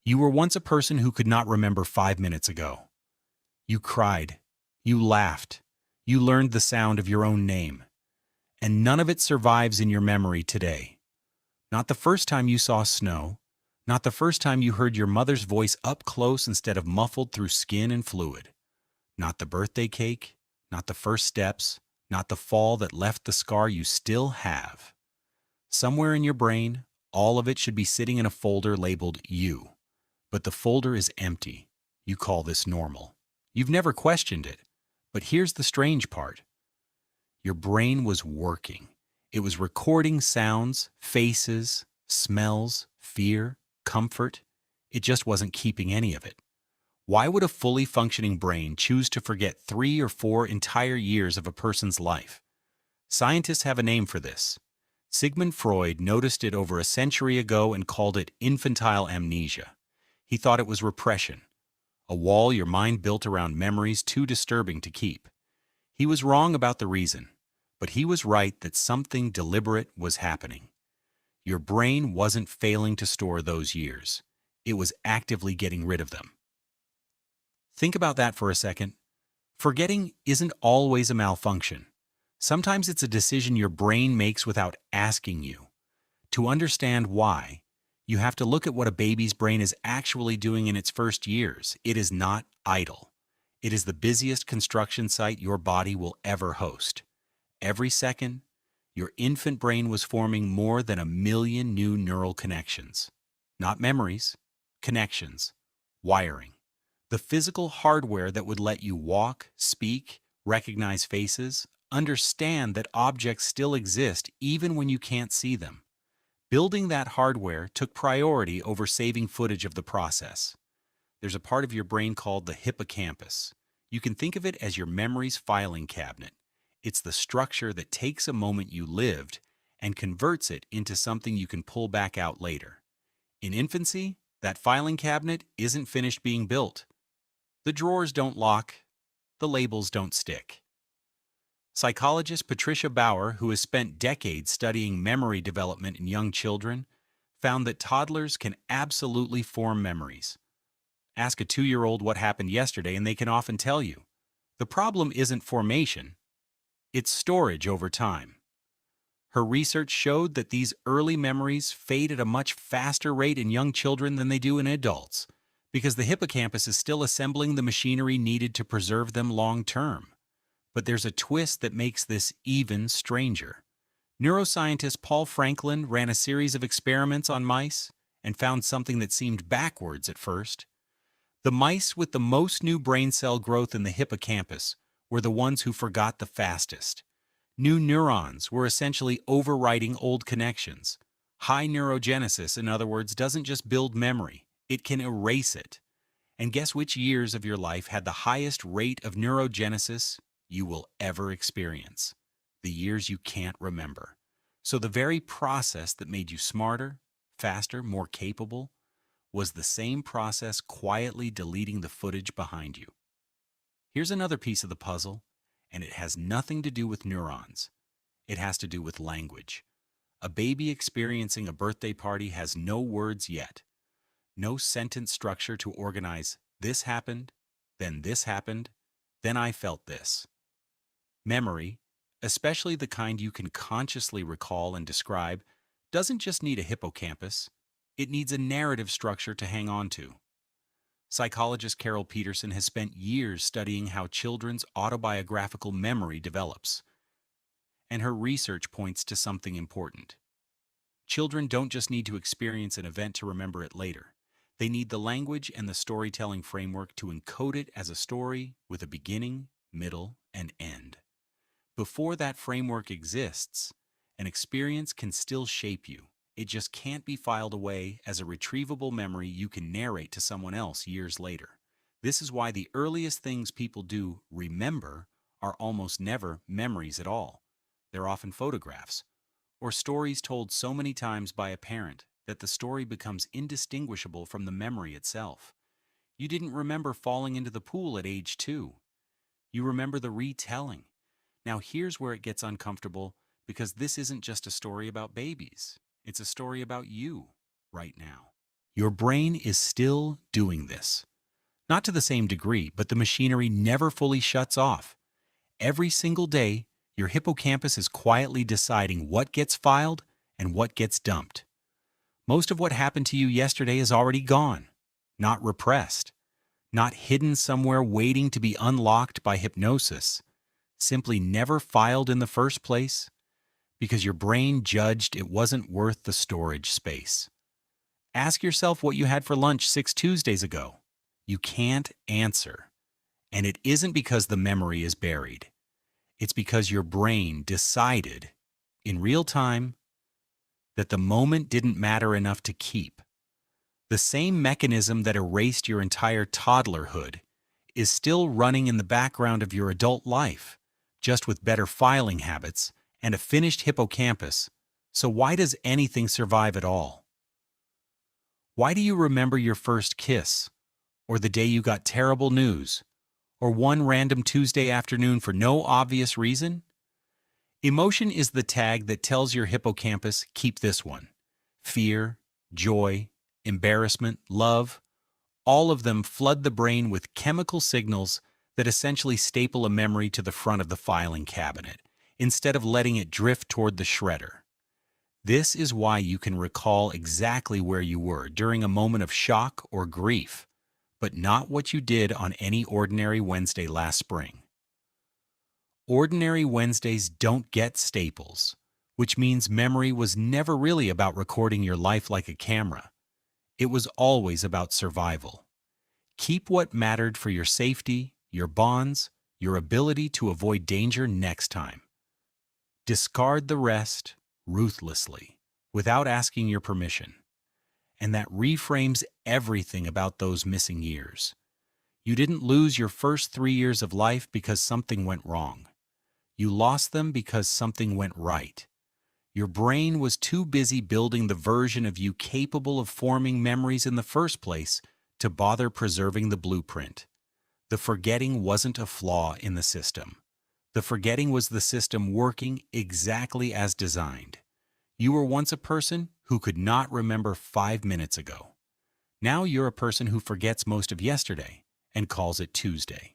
You were once a person who could not remember 5 minutes ago. You cried. You laughed. You learned the sound of your own name. And none of it survives in your memory today. Not the first time you saw snow. Not the first time you heard your mother's voice up close instead of muffled through skin and fluid. Not the birthday cake. Not the first steps. Not the fall that left the scar you still have. Somewhere in your brain, all of it should be sitting in a folder labeled you. But the folder is empty. You call this normal. You've never questioned it. But here's the strange part. Your brain was working. It was recording sounds, faces, smells, fear, comfort. It just wasn't keeping any of it. Why would a fully functioning brain choose to forget 3 or 4 entire years of a person's life? Scientists have a name for this. Sigmund Freud noticed it over a century ago and called it infantile amnesia. He thought it was repression, a wall your mind built around memories too disturbing to keep. He was wrong about the reason, but he was right that something deliberate was happening. Your brain wasn't failing to store those years. It was actively getting rid of them. Think about that for a second. Forgetting isn't always a malfunction. Sometimes it's a decision your brain makes without asking you. To understand why, you have to look at what a baby's brain is actually doing in its first years. It is not idle. It is the busiest construction site your body will ever host. Every second, your infant brain was forming more than 1 million new neural connections. Not memories, connections, wiring. The physical hardware that would let you walk, speak, recognize faces, understand that objects still exist even when you can't see them. Building that hardware took priority over saving footage of the process. There's a part of your brain called the hippocampus. You can think of it as your memory's filing cabinet. It's the structure that takes a moment you lived and converts it into something you can pull back out later. In infancy, that filing cabinet isn't finished being built. The drawers don't lock, the labels don't stick. Psychologist Patricia Bauer, who has spent decades studying memory development in young children, found that toddlers can absolutely form memories. Ask a 2-year-old what happened yesterday and they can often tell you. The problem isn't formation, it's storage over time. Her research showed that these early memories fade at a much faster rate in young children than they do in adults, because the hippocampus is still assembling the machinery needed to preserve them long term. But there's a twist that makes this even stranger. Neuroscientist Paul Franklin ran a series of experiments on mice and found something that seemed backwards at first. The mice with the most new brain cell growth in the hippocampus were the ones who forgot the fastest. New neurons were essentially overwriting old connections. High neurogenesis, in other words, doesn't just build memory, it can erase it. And guess which years of your life had the highest rate of neurogenesis you will ever experience? The years you can't remember. So the very process that made you smarter, faster, more capable, was the same process quietly deleting the footage behind you. Here's another piece of the puzzle, and it has nothing to do with neurons. It has to do with language. A baby experiencing a birthday party has no words yet. No sentence structure to organize this happened, then I felt this. Memory, especially the kind you can consciously recall and describe, doesn't just need a hippocampus. It needs a narrative structure to hang on to. Psychologist Carol Peterson has spent years studying how children's autobiographical memory develops. And her research points to something important. Children don't just need to experience an event to remember it later. They need the language and the storytelling framework to encode it as a story with a beginning, middle, and end. Before that framework exists, an experience can still shape you. It just can't be filed away as a retrievable memory you can narrate to someone else years later. This is why the earliest things people do remember are almost never memories at all. They're often photographs, or stories told so many times by a parent that the story becomes indistinguishable from the memory itself. You didn't remember falling into the pool at age 2. You remember the retelling. Now here's where it gets uncomfortable, because this isn't just a story about babies. It's a story about you right now. Your brain is still doing this. Not to the same degree, but the machinery never fully shuts off. Every single day, your hippocampus is quietly deciding what gets filed and what gets dumped. Most of what happened to you yesterday is already gone, not repressed, not hidden somewhere waiting to be unlocked by hypnosis, simply never filed in the first place because your brain judged it wasn't worth the storage space. Ask yourself what you had for lunch 6 Tuesdays ago. You can't answer. And it isn't because the memory is buried. It's because your brain decided, in real time, that the moment didn't matter enough to keep. The same mechanism that erased your entire toddlerhood is still running in the background of your adult life, just with better filing habits and a finished hippocampus. So why does anything survive at all? Why do you remember your first kiss, or the day you got terrible news, or one random Tuesday afternoon for no obvious reason? Emotion is the tag that tells your hippocampus, keep this one. Fear, joy, embarrassment, love, all of them flood the brain with chemical signals that essentially staple a memory to the front of the filing cabinet, instead of letting it drift toward the shredder. This is why you can recall exactly where you were during a moment of shock or grief, but not what you did on any ordinary Wednesday last spring. Ordinary Wednesdays don't get staples, which means memory was never really about recording your life like a camera. It was always about survival. Keep what mattered for your safety, your bonds, your ability to avoid danger next time. Discard the rest ruthlessly, without asking your permission. And that reframes everything about those missing years. You didn't lose your first 3 years of life because something went wrong. You lost them because something went right. Your brain was too busy building the version of you capable of forming memories in the first place to bother preserving the blueprint. The forgetting wasn't a flaw in the system. The forgetting was the system working exactly as designed. You were once a person who could not remember 5 minutes ago. Now you're a person who forgets most of yesterday and calls it Tuesday.